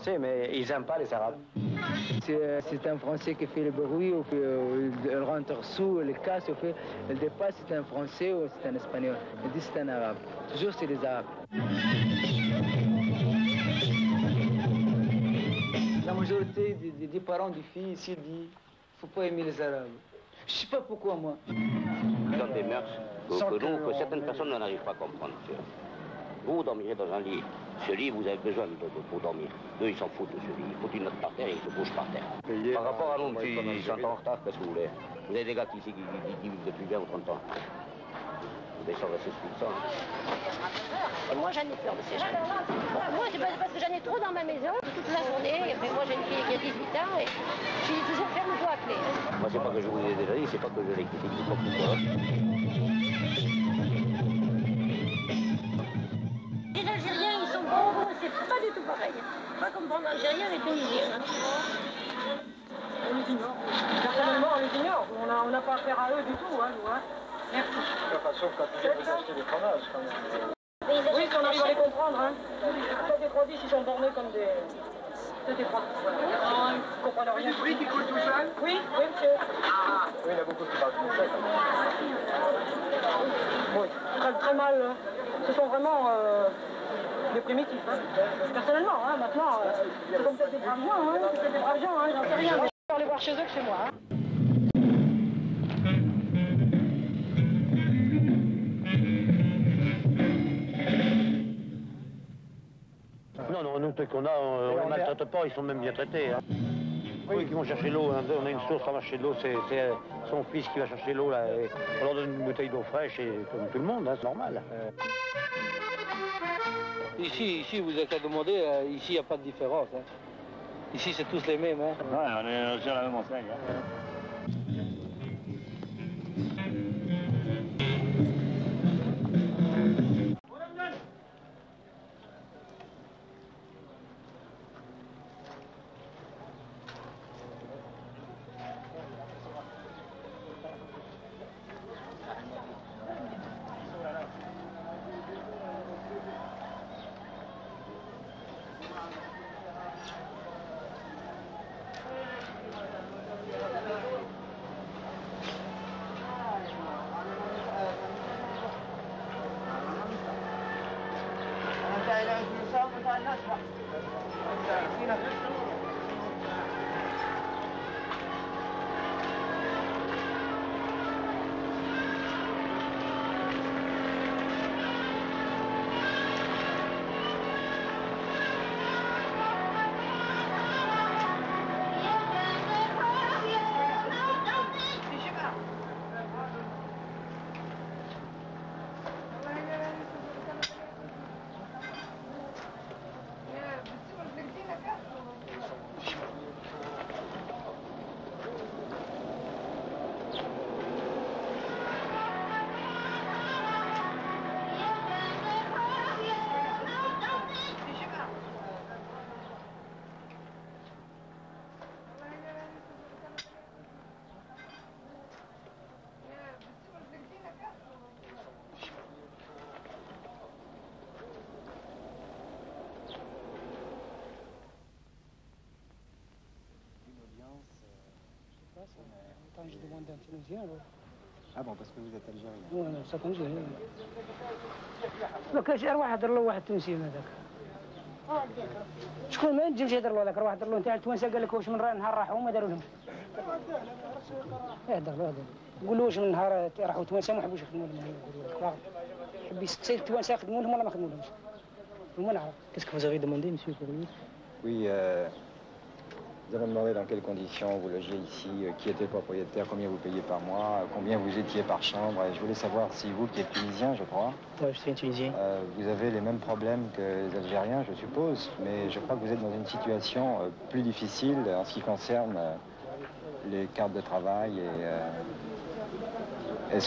français, mais ils n'aiment pas les Arabes. C'est un Français qui fait le bruit, ou il rentre sous, il casse, il dépasse, c'est un Français ou c'est un Espagnol. Il dit c'est un Arabe. Toujours c'est les Arabes. La majorité des parents des filles ici disent qu'il ne faut pas aimer les Arabes. Je ne sais pas pourquoi, moi. Ils ont des mœurs que certaines personnes n'arrivent pas à comprendre. Vous dormirez dans un lit. Ce lit, vous avez besoin pour dormir. Eux, ils s'en foutent de ce lit. Ils foutent une note par terre et ils se couchent par terre. Par rapport à nous, ils sont en retard, qu'est-ce que vous voulez? Vous avez des gars qui vivent depuis 20 ou 30 ans. Vous allez rester ce Et moi, j'en ai peur de ces gens. Moi, c'est parce que j'en ai trop dans ma maison, toute la journée. Et puis moi, j'ai une fille qui a 18 ans et je suis toujours ferme-toi à clé. Moi, c'est pas que je vous ai déjà dit, c'est pas que je les critique, c'est pas pourquoi. Les Algériens, ils sont bons, c'est pas du tout pareil. Pas comme pour l'Algérien et les Tunisiens. On les ignore. Personnellement, on les ignore. On n'a pas affaire à eux du tout, hein, nous. Hein. Merci. Sauf quand vous achetez des fromages, quand même. Oui, si on arrive à les comprendre. Hein. Peut-être des produits, ils sont bornés comme des... C'est des produits. Ils ne comprennent rien. C'est bruit qui coule tout seul? Oui, monsieur. Ah. Oui, il y en a beaucoup qui parlent comme ça. Oui, très, très mal. Ce sont vraiment des primitifs. Hein. Personnellement, hein, maintenant, c'est comme peut-être des braves gens, hein, c'est des braves gens, hein, j'en sais rien. Je vais aller voir chez eux que chez moi. Hein. Non, nous, ceux qu'on a, on ne maltraite pas, ils sont même bien traités. Hein. Oui, qui vont chercher l'eau. Hein. On a une source, on va chercher de l'eau, c'est son fils qui va chercher l'eau, là. Et on leur donne une bouteille d'eau fraîche, et comme tout le monde, hein, c'est normal. Ici, vous avez qu'à demander, ici, il n'y a pas de différence. Hein. Ici, c'est tous les mêmes. Hein. Ouais, on est sur la même enseigne. Hein. Quand je demande un Tunisien, alors... Ah bon, parce que vous êtes algérien. Oui, أنا ساكن جاي. ما كانش واحد يهضر له واحد تونسي هذاك. شكون ما نجمش يهضر له هذاك، روح هضر له نتاع التوانسه قال لك واش من نهار راحوا ما داروا لهمش. يهضر له هذا. قول له واش من نهار راحوا التوانسه ما حبوش يخدموا لهم. حب يسقسي التوانسه يخدموا لهم ولا ما خدموا لهمش. وما نعرف. Qu'est-ce que vous avez demandé, monsieur Courrier? Oui, nous avons demandé dans quelles conditions vous logez ici, qui était propriétaire, combien vous payez par mois, combien vous étiez par chambre. Et je voulais savoir si vous, qui êtes tunisien, je crois, Oui, je suis un Tunisien. vous avez les mêmes problèmes que les Algériens, je suppose, mais je crois que vous êtes dans une situation plus difficile en ce qui concerne les cartes de travail et...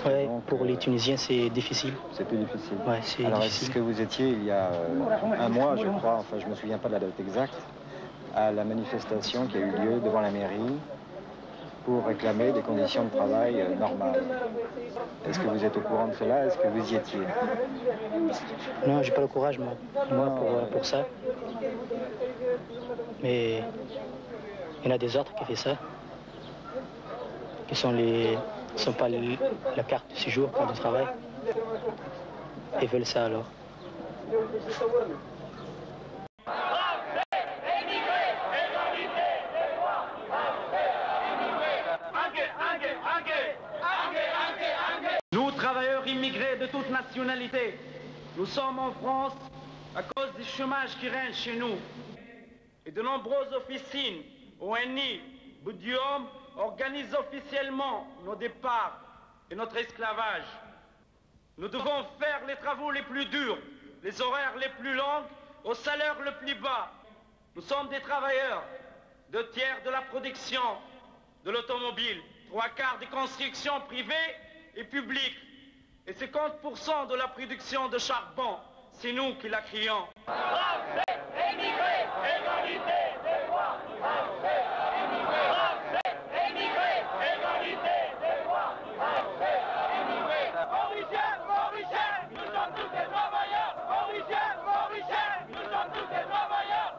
Ouais, pour les Tunisiens, c'est difficile. C'est plus difficile. Ouais, c'est Alors, difficile. est-ce que vous étiez il y a un mois, je crois, enfin je ne me souviens pas de la date exacte, à la manifestation qui a eu lieu devant la mairie pour réclamer des conditions de travail normales. Est-ce que vous êtes au courant de cela? Est-ce que vous y étiez? Non, j'ai pas le courage, moi pour ça. Mais il y en a des autres qui font ça, qui sont pas la carte de séjour, carte de travail. Ils veulent ça alors. Nous, travailleurs immigrés de toute nationalité, nous sommes en France à cause du chômage qui règne chez nous. Et de nombreuses officines, ONI, Boudium, organisent officiellement nos départs et notre esclavage. Nous devons faire les travaux les plus durs, les horaires les plus longs, au salaire le plus bas. Nous sommes des travailleurs, 2 tiers de la production de l'automobile, 3/4 des constructions privées et publiques, et 50% de la production de charbon. C'est nous qui la crions. Français, émigrés, égalité des droits. Français, émigrés, Français, émigrés, égalité des droits. Français, émigrés. Mauriciens, Mauriciens, nous sommes tous des travailleurs. Mauriciens, Mauriciens, nous sommes tous des travailleurs.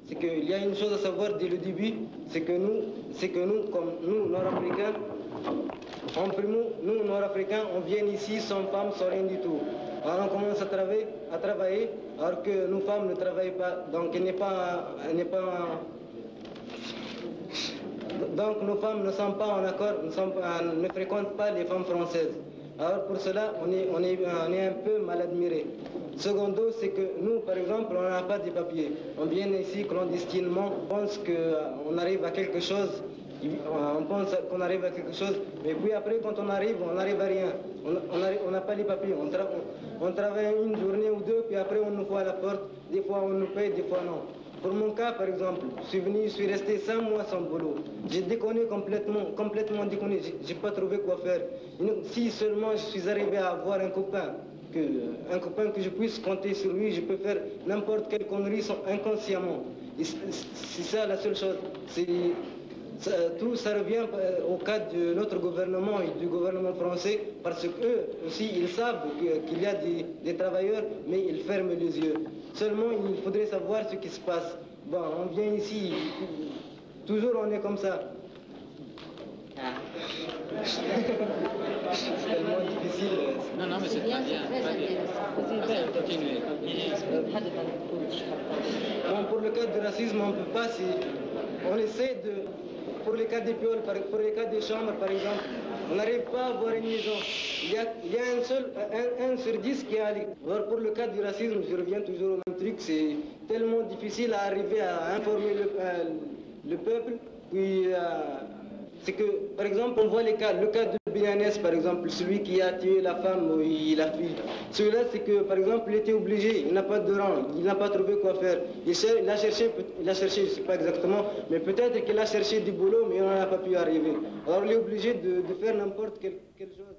C'est qu'il y a une chose à savoir dès le début, c'est que nous, comme nous, Nord-Africains, en primo, nous, Nord-Africains, on vient ici sans femmes, sans rien du tout. Alors on commence à travailler, alors que nos femmes ne travaillent pas, donc donc nos femmes ne sont pas en accord, ne fréquentent pas les femmes françaises. Alors pour cela, on est un peu mal admiré. Secondo, c'est que nous, par exemple, on n'a pas de papiers. On vient ici clandestinement, on pense qu'on arrive à quelque chose, mais puis après, quand on arrive à rien. On n'a pas les papiers. On travaille une journée ou deux, puis après, on nous voit à la porte. Des fois, on nous paye, des fois, non. Pour mon cas, par exemple, je suis resté 5 mois sans boulot. J'ai déconné complètement déconné. J'ai pas trouvé quoi faire. Si seulement je suis arrivé à avoir un copain que je puisse compter sur lui, je peux faire n'importe quelle connerie inconsciemment. C'est ça la seule chose. Tout ça revient au cas de notre gouvernement et du gouvernement français, parce qu'eux aussi, ils savent qu'il y a des travailleurs, mais ils ferment les yeux. Seulement, il faudrait savoir ce qui se passe. Bon, on vient ici, toujours on est comme ça. C'est tellement difficile. Non, mais c'est très bien. Continuez. Bon, pour le cas du racisme, on ne peut pas, on essaie de... Pour les cas des pioles, pour les cas des chambres, par exemple, on n'arrive pas à avoir une maison. Il y a un sur 10 qui est à l'école. Alors pour le cas du racisme, je reviens toujours au même truc, c'est tellement difficile à arriver à informer le peuple. Puis c'est que, par exemple, on voit le cas de Bianès, par exemple, celui qui a tué la femme ou la fille. Celui-là, c'est que, par exemple, il était obligé, il n'a pas de rang, il n'a pas trouvé quoi faire. Il a cherché, je ne sais pas exactement, mais peut-être qu'il a cherché du boulot, mais on n'en a pas pu arriver. Alors il est obligé de faire n'importe quelle chose.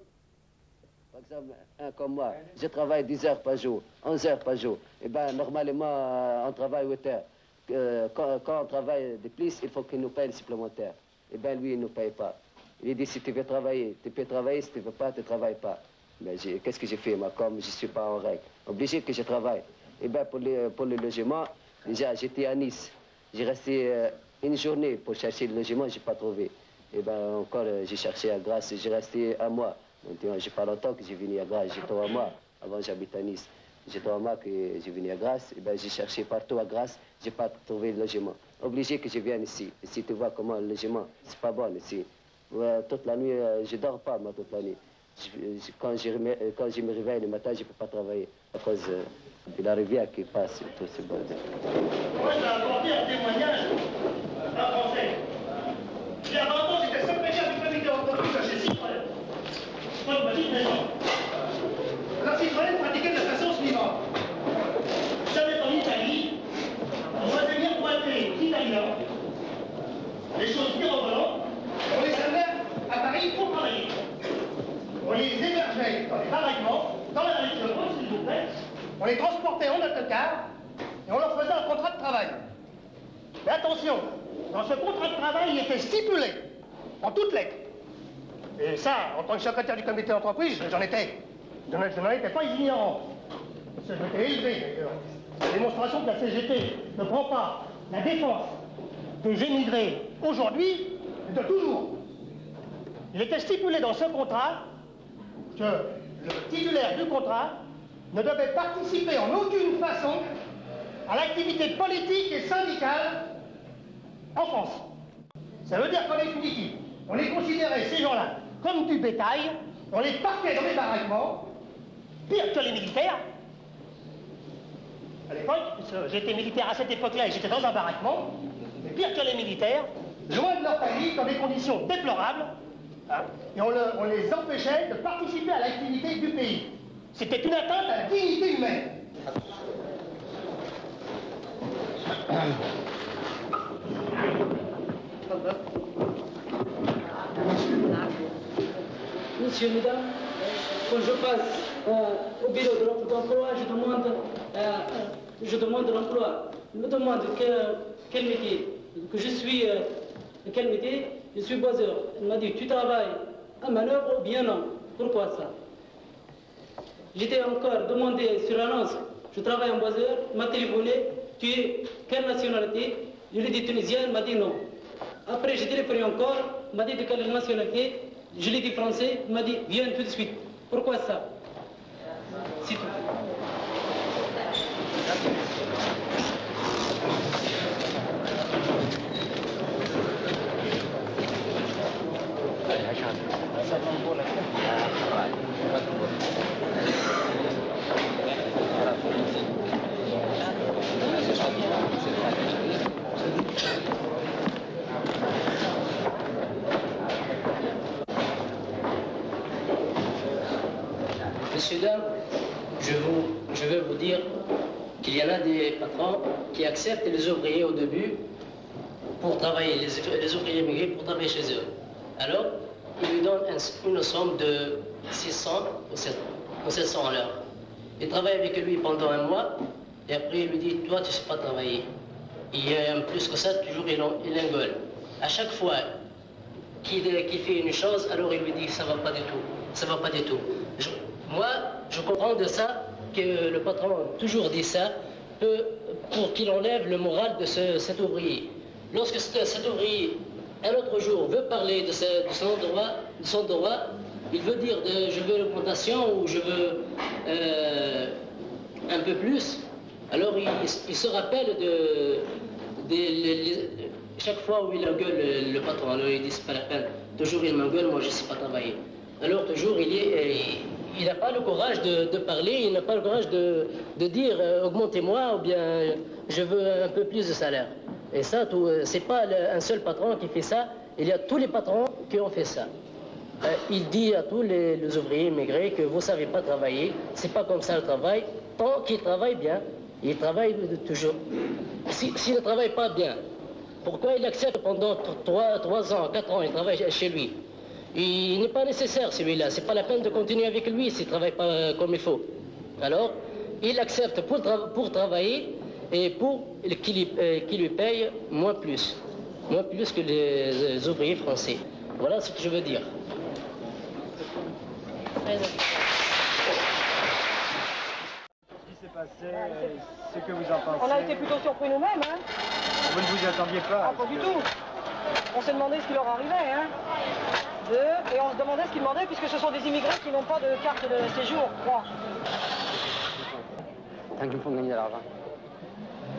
Par exemple, comme moi, je travaille 10 heures par jour, 11 heures par jour. Et bien, normalement, on travaille 8 heures. Quand on travaille de plus, il faut qu'il nous paye le supplémentaire. Et bien, lui, il ne nous paye pas. Il dit, si tu veux travailler, tu peux travailler, si tu ne veux pas, tu ne travailles pas. Mais qu'est-ce que j'ai fait, moi, comme je ne suis pas en règle? Obligé que je travaille. Et bien, pour le logement, déjà, j'étais à Nice. J'ai resté une journée pour chercher le logement, je n'ai pas trouvé. Et bien, encore, j'ai cherché à Grasse, j'ai resté un mois. Maintenant, je n'ai pas longtemps que j'ai venu à Grasse, j'ai 3 mois. Avant, j'habite à Nice. J'ai 3 mois que j'ai venu à Grasse. Et bien, j'ai cherché partout à Grasse, je n'ai pas trouvé le logement. Obligé que je vienne ici. Et si tu vois comment le logement, c'est pas bon ici. Toute la nuit, je ne dors pas, moi, toute la nuit. Quand je me réveille le matin, je ne peux pas travailler à cause de la rivière qui passe et tout ce bordel. Moi, je vais apporter un témoignage d'un Français. Il y a 20 ans, j'étais secrétaire du comité d'entreprise à chez Citroën. Citroën m'a dit, la Citroën pratiquait de la façon suivante. J'allais en Italie, on va venir pointer Italiens, les choses mirobolantes, on les amène à Paris pour travailler. On les et on leur faisait un contrat de travail. Mais attention, dans ce contrat de travail, il était stipulé, en toutes lettres. Et ça, en tant que secrétaire du comité d'entreprise, je n'en étais pas ignorant. Je m'étais élevé, d'ailleurs. La démonstration que la CGT ne prend pas la défense des émigrés aujourd'hui et de toujours. Il était stipulé dans ce contrat que le titulaire du contrat ne devait participer en aucune façon à l'activité politique et syndicale en France. Ça veut dire qu'en définitive, on les considérait, ces gens-là, comme du bétail, on les parquait dans les baraquements, pire que les militaires. À l'époque, j'étais militaire à cette époque-là et j'étais dans un baraquement, mais pire que les militaires, loin de leur famille, dans des conditions déplorables, hein, et on les empêchait de participer à l'activité du pays. C'était une atteinte à la dignité humaine. Messieurs, mesdames, quand je passe au bureau d'emploi, je demande l'emploi. Je me demande quel métier, que je suis, quel métier, je suis boiseur. Il m'a dit, tu travailles à manœuvre ou bien non? Pourquoi ça? J'étais encore demandé sur l'annonce, je travaille en boiseur, il m'a téléphoné, tu es quelle nationalité? Je lui ai dit tunisien, il m'a dit non. Après j'ai téléphoné encore, il m'a dit de quelle nationalité? Je lui ai dit français, il m'a dit viens tout de suite. Pourquoi ça? C'est tout. Messieurs, dames, je veux vous dire qu'il y en a des patrons qui acceptent les ouvriers au début pour travailler, les ouvriers immigrés pour travailler chez eux. Alors, ils lui donnent une somme de 600 ou 700 à l'heure. Il travaille avec lui pendant un mois et après il lui dit, toi tu ne sais pas travailler. Et plus que ça, toujours il engueule. À chaque fois qu'il fait une chose, alors il lui dit, ça ne va pas du tout, ça ne va pas du tout. Moi, je comprends de ça que le patron toujours dit ça pour qu'il enlève le moral de cet ouvrier. Lorsque cet ouvrier, un autre jour, veut parler de son droit, il veut dire je veux l'augmentation ou je veux un peu plus, alors il se rappelle chaque fois où il engueule le patron, alors il dit c'est pas la peine, toujours il m'engueule, moi je ne sais pas travailler. Alors toujours il n'a pas le courage de parler, il n'a pas le courage de dire augmentez-moi ou bien je veux un peu plus de salaire. Et ça, c'est pas un seul patron qui fait ça, il y a tous les patrons qui ont fait ça. Il dit à tous les ouvriers immigrés que vous ne savez pas travailler, c'est pas comme ça le travail, tant qu'ils travaillent bien, ils travaillent toujours. S'ils ne travaillent pas bien, pourquoi il accepte pendant 3 ans, 4 ans, il travaille chez lui? Il n'est pas nécessaire celui-là, c'est pas la peine de continuer avec lui s'il ne travaille pas comme il faut. Alors, il accepte pour travailler et pour qu'il lui paye moins plus que les ouvriers français. Voilà ce que je veux dire. Ce qui s'est passé, ce que vous en pensez. On a été plutôt surpris nous-mêmes, hein. Vous ne vous y attendiez pas? Ah, pas du tout. On s'est demandé ce qui leur arrivait, hein. Et on se demandait ce qu'ils demandaient, puisque ce sont des immigrés qui n'ont pas de carte de séjour, quoi. Tant qu'ils me font gagner de l'argent.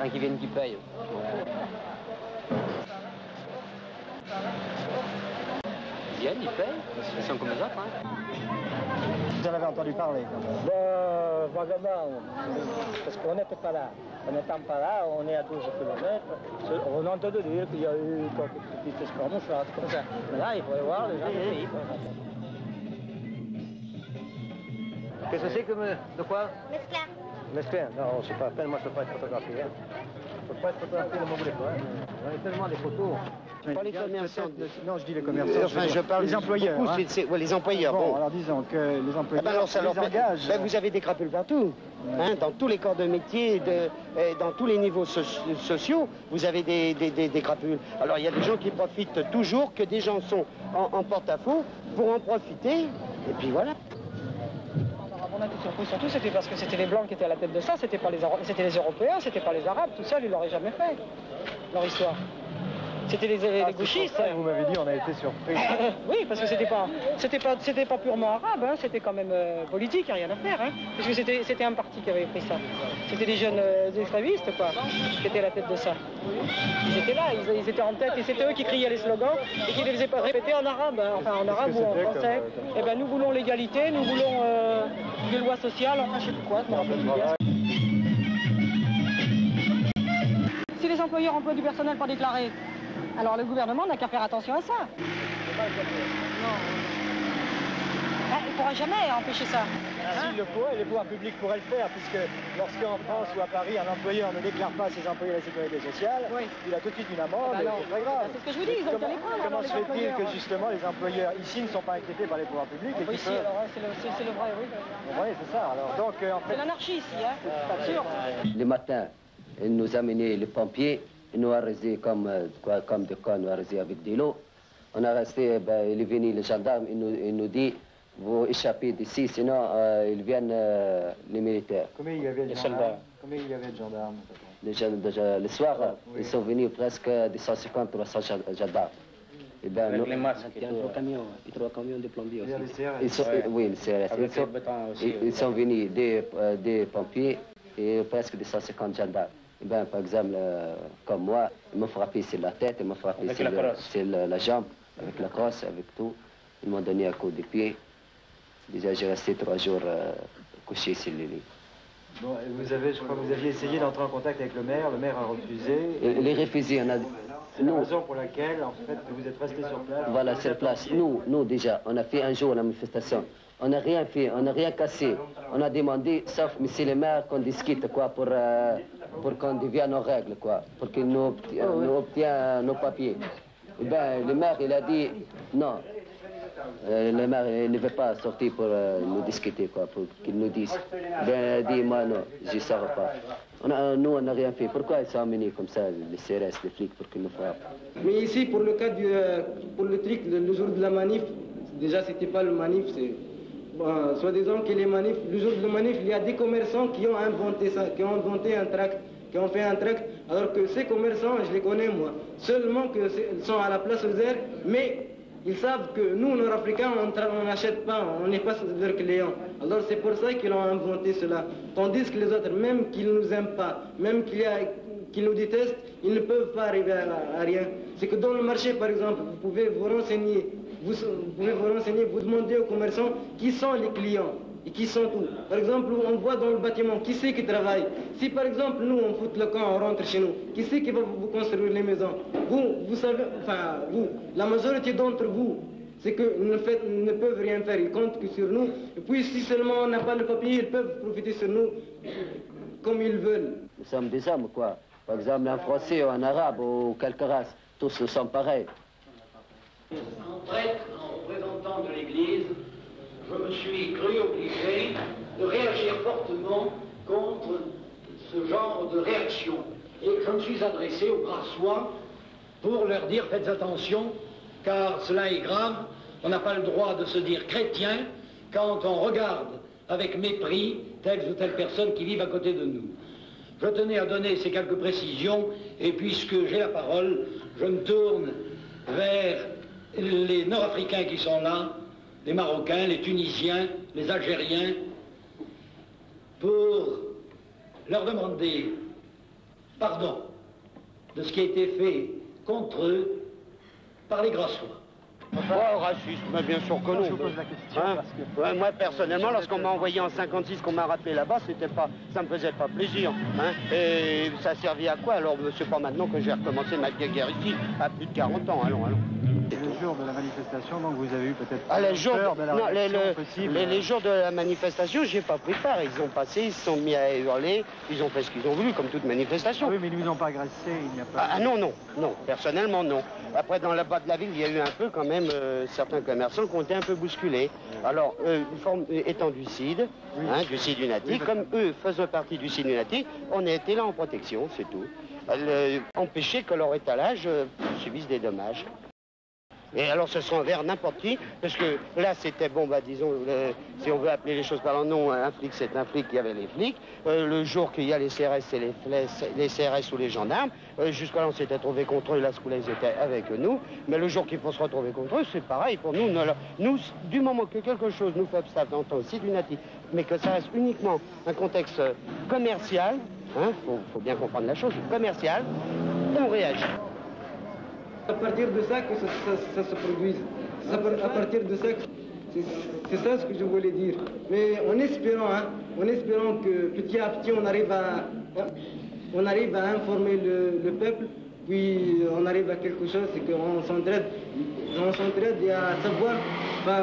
Tant qu'ils viennent, qu'ils payent. Ils viennent, ils payent. Ils sont comme les autres, hein. Vous en avez entendu parler? Vagabond, parce qu'on n'était pas là. En n'étant pas là, on est à 12 km. On a entendu dire qu'il y a eu quelques petites escarmouches, comme ça. Mais là, il faut aller voir les gens du pays. Qu'est-ce que c'est comme... de quoi? L'esclave. Lesbien? Non, c'est pas la peine, moi je peux pas être photographié. Hein. Je peux pas être photographié, ne m'en voulez pas. Hein. On a tellement des photos. Pas les commerçants. Non, je dis les commerçants. Enfin, je parle les employeurs. Beaucoup, hein. ouais, les employeurs. Bon, alors disons que les employeurs alors, ça les engagent. Ben, vous avez des crapules partout. Hein, dans tous les corps de métier, dans tous les niveaux sociaux, vous avez des crapules. Alors il y a des gens qui profitent toujours, que des gens sont en porte-à-faux pour en profiter. Et puis voilà. On a été surpris, surtout c'était parce que c'était les Blancs qui étaient à la tête de ça, c'était les Européens, c'était pas les Arabes, tout seul, ils l'auraient jamais fait, leur histoire. C'était les gauchistes. Vous m'avez dit, on a été surpris. Oui, parce que c'était pas purement arabe, hein, c'était quand même politique, il n'y a rien à faire, hein, parce que c'était un parti qui avait pris ça. C'était des jeunes extrémistes, quoi, qui étaient à la tête de ça. Ils étaient là, ils étaient en tête, et c'était eux qui criaient les slogans, et qui les faisaient pas répéter en arabe, hein, enfin en arabe ou en français. Eh ben, nous voulons l'égalité, nous voulons des lois sociales, enfin je sais plus quoi, je me rappelle plus bien. Si les employeurs emploient du personnel pas déclaré, alors le gouvernement n'a qu'à faire attention à ça. Non. Il ne pourra jamais empêcher ça. S'il le faut, et les pouvoirs publics pourraient le faire, puisque lorsqu'en France ou à Paris, un employeur ne déclare pas ses employés à la sécurité sociale, il a tout de suite une amende, et c'est très grave. C'est ce que je vous dis, ils ont qu'à les prendre. Comment se fait-il que justement les employeurs ici ne sont pas inquiétés par les pouvoirs publics et oui, si, alors c'est le vrai, oui. Oui, c'est ça. Alors, donc, en fait... C'est l'anarchie ici, hein, c'est absurde. Le matin, ils nous amenaient les pompiers, ils nous arrêtaient comme des cons, nous arrêtaient avec des lots. On a resté, il est venu le gendarme, il nous dit, vous échappez d'ici, sinon ils viennent les militaires. Combien il y avait de soldats? Combien il y avait de gendarmes? Le soir, ils sont venus presque 250, 300 gendarmes. Et ben, avec les masques, il y a 3 camions de plombiers aussi. Oui, le CRS. Ils sont venus des pompiers et presque 250 gendarmes. Et ben, par exemple, comme moi, ils m'ont frappé sur la tête, ils m'ont frappé sur la jambe, avec la crosse, avec tout. Ils m'ont donné un coup de pied. Déjà, j'ai resté 3 jours couché sur le lit. Bon, je crois que vous aviez essayé d'entrer en contact avec le maire a refusé. Les refusés, on a... C'est la raison pour laquelle, en fait, vous êtes resté sur place. Voilà, sur place. Nous, déjà, on a fait un jour la manifestation. On n'a rien fait, on n'a rien cassé. On a demandé, sauf monsieur le maire, qu'on discute, quoi, pour qu'on devienne nos règles, quoi, pour qu'il nous obtienne nos papiers. Eh ben, le maire, il a dit, non. Le maire il ne veut pas sortir pour nous discuter, quoi, pour qu'il nous dise. Ben, il a dit, moi, non, je ne sors pas. Nous, on n'a rien fait. Pourquoi ils sont amenés comme ça, les CRS, les flics, pour qu'ils nous frappent? Mais ici, pour le cas pour le truc, le jour de la manif, déjà, c'était pas le manif, c'est... Bon, soi-disant que les manifs, le jour de la manif, il y a des commerçants qui ont inventé ça, qui ont inventé un tract, qui ont fait un tract, alors que ces commerçants, je les connais, moi, seulement qu'ils sont à la place aux airs, mais... Ils savent que nous, Nord-Africains, on n'achète pas, on n'est pas leurs clients. Alors c'est pour ça qu'ils ont inventé cela. Tandis que les autres, même qu'ils ne nous aiment pas, même qu'ils nous détestent, ils ne peuvent pas arriver à rien. C'est que dans le marché, par exemple, vous pouvez vous renseigner, vous demandez aux commerçants qui sont les clients et qui sont où. Par exemple, on voit dans le bâtiment qui c'est qui travaille. Si par exemple, nous, on fout le camp, on rentre chez nous, qui c'est qui va vous construire les maisons? Vous savez, enfin, vous, la majorité d'entre vous, c'est qu'ils ne peuvent rien faire, ils comptent que sur nous. Et puis, si seulement on n'a pas le papier, ils peuvent profiter sur nous comme ils veulent. Nous sommes des hommes, quoi. Par exemple, un Français ou un Arabe ou quelque race, tous nous sommes pareils. En prêtre, en représentant de l'Église, je me suis cru obligé de réagir fortement contre ce genre de réaction. Et je me suis adressé aux Brassois pour leur dire faites attention, car cela est grave. On n'a pas le droit de se dire chrétien quand on regarde avec mépris telle ou telle personne qui vit à côté de nous. Je tenais à donner ces quelques précisions, et puisque j'ai la parole, je me tourne vers les Nord-Africains qui sont là, les Marocains, les Tunisiens, les Algériens, pour leur demander pardon de ce qui a été fait contre eux par les Grassois. Racisme, bien sûr que non. Hein? Moi, personnellement, lorsqu'on m'a envoyé en 56, qu'on m'a rappelé là-bas, ça me faisait pas plaisir. Hein? Et ça servait à quoi? Alors, c'est pas maintenant que j'ai recommencé ma guerre ici, à plus de 40 ans. Allons. Le jour de la manifestation, donc vous avez eu peut-être les jours peur de la réaction possible. Les jours de la manifestation, j'ai pas pris part. Ils ont passé, ils se sont mis à hurler, ils ont fait ce qu'ils ont voulu, comme toute manifestation. Oui, mais ils ne vous ont pas agressé, il n'y a pas... Ah non, personnellement non. Après, dans la bas de la ville, il y a eu un peu quand même certains commerçants qui ont été un peu bousculés. Alors, étant du CID, du CID UNATI, comme eux faisaient partie du CID UNATI, on a été là en protection, c'est tout. Empêcher que leur étalage subisse des dommages. Et alors ce sont envers n'importe qui, parce que là c'était, bon bah disons, si on veut appeler les choses par leur nom, un flic c'est un flic, il y avait les flics. Le jour qu'il y a les CRS, c'est les CRS ou les gendarmes. Jusqu'à là on s'était trouvé contre eux, là ce coup-là ils étaient avec nous. Mais le jour qu'il faut se retrouver contre eux, c'est pareil pour nous. Nous, du moment que quelque chose nous fait obstacle en tant que CID UNATI, mais que ça reste uniquement un contexte commercial, faut bien comprendre la chose, commercial, on réagit. À partir de ça que ça se produise. À partir de ça, c'est ça ce que je voulais dire. Mais en espérant que petit à petit on arrive à informer le peuple, puis on arrive à quelque chose, c'est qu'on s'entraide et à savoir,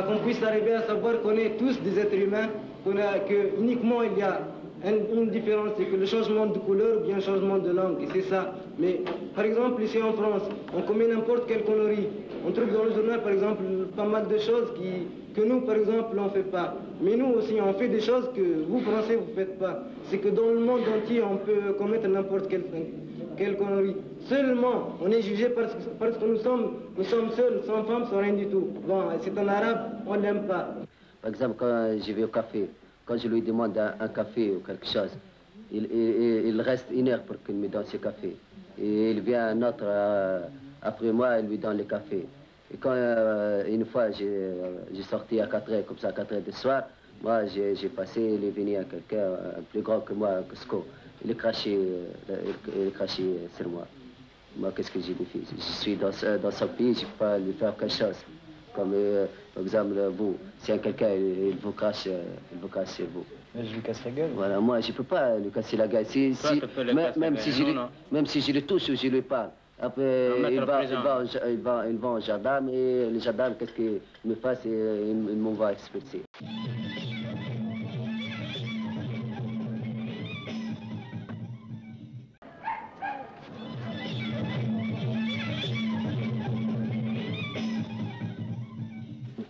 qu'on puisse arriver à savoir qu'on est tous des êtres humains, que uniquement il y a une différence, c'est que le changement de couleur ou bien le changement de langue, et c'est ça. Mais par exemple ici en France, on commet n'importe quelle connerie. On trouve dans le journal par exemple pas mal de choses que nous par exemple on ne fait pas. Mais nous aussi on fait des choses que vous Français vous ne faites pas. C'est que dans le monde entier on peut commettre n'importe quelle connerie. Seulement on est jugé parce que nous sommes seuls, sans femmes, sans rien du tout. Bon, c'est un arabe, on ne l'aime pas. Par exemple quand je vais au café, quand je lui demande un café ou quelque chose, il reste 1 heure pour qu'il me donne ce café. Et il vient un autre après moi, il lui donne le café. Et quand une fois j'ai sorti à 4 heures, comme ça à 4 heures du soir, moi j'ai passé, il est venu à quelqu'un plus grand que moi, Cusco. Il est craché sur moi. Moi, qu'est-ce que j'ai fait? Je suis dans son pays, je ne peux pas lui faire quelque chose. Comme par exemple vous, si quelqu'un il vous crache sur vous. Mais je lui casse la gueule. Voilà, moi je peux pas lui casser la gueule. Même si je le touche ou je lui parle. Après il va au gendarme et le gendarme qu'est-ce qu'il me fait, il m'envoie expulser.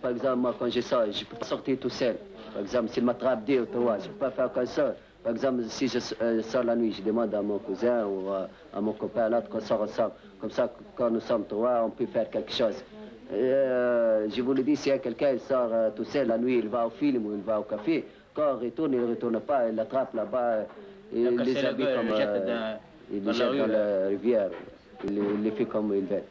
Par exemple, moi, quand je sors, je ne peux pas sortir tout seul. Par exemple, s'il m'attrape 2 ou 3, je ne peux pas faire comme ça. Par exemple, si je sors la nuit, je demande à mon cousin ou à mon copain, l'autre, qu'on sort ensemble. Comme ça, quand nous sommes 3, on peut faire quelque chose. Je vous le dis, si quelqu'un sort tout seul la nuit, il va au film ou il va au café, quand il ne retourne pas, il l'attrape là-bas, il les habille comme... il les jette dans la rivière, il les fait comme il veut.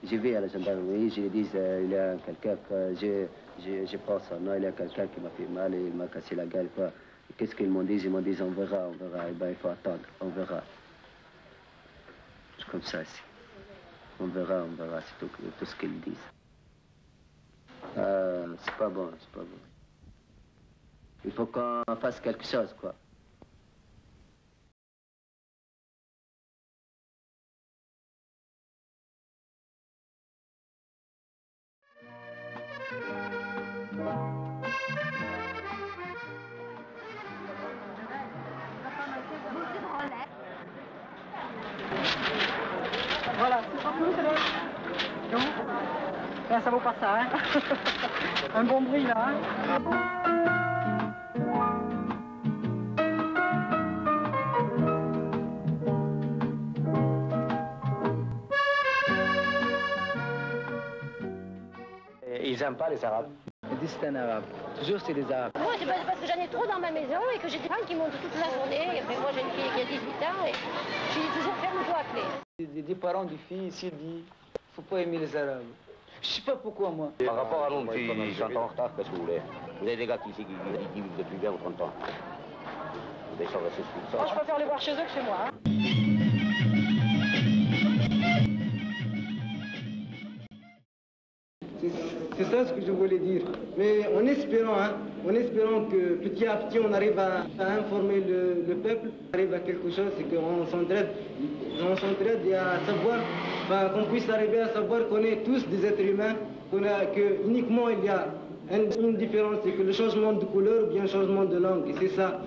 Je vais à la gendarmerie, je lui dis il y a quelqu'un que je pense son nom, il y a quelqu'un qui m'a fait mal, il m'a cassé la gueule. Qu'est-ce qu'ils m'ont dit? Ils m'ont dit on verra. Eh ben, il faut attendre, on verra. C'est comme ça ici. On verra, c'est tout ce qu'ils disent. C'est pas bon. Il faut qu'on fasse quelque chose, quoi. Voilà, non, ça vaut pas ça, hein. Un bon bruit là, hein. Ils n'aiment pas les Arabes. Ils disent c'est un Arabe. Toujours c'est des Arabes. Moi, c'est parce que j'en ai trop dans ma maison et que j'ai des femmes qui montent toute la journée. Et puis moi, j'ai une fille qui a 18 ans et je dis toujours ferme-toi à clé. Des parents de filles ici disent faut pas aimer les Arabes. Je sais pas pourquoi moi. Par rapport à Londres, ils sont en retard, qu'est-ce que vous voulez? Vous avez des gars qui vivent depuis bien ou 30 ans. Vous allez rester sur ça. Moi, je préfère les voir chez eux que chez moi, hein. C'est ça ça ce que je voulais dire. Mais en espérant que petit à petit on arrive à informer le peuple, on arrive à quelque chose, c'est qu'on s'entraide et à savoir, qu'on puisse arriver à savoir qu'on est tous des êtres humains, que uniquement il y a une différence, c'est que le changement de couleur ou bien le changement de langue, et c'est ça.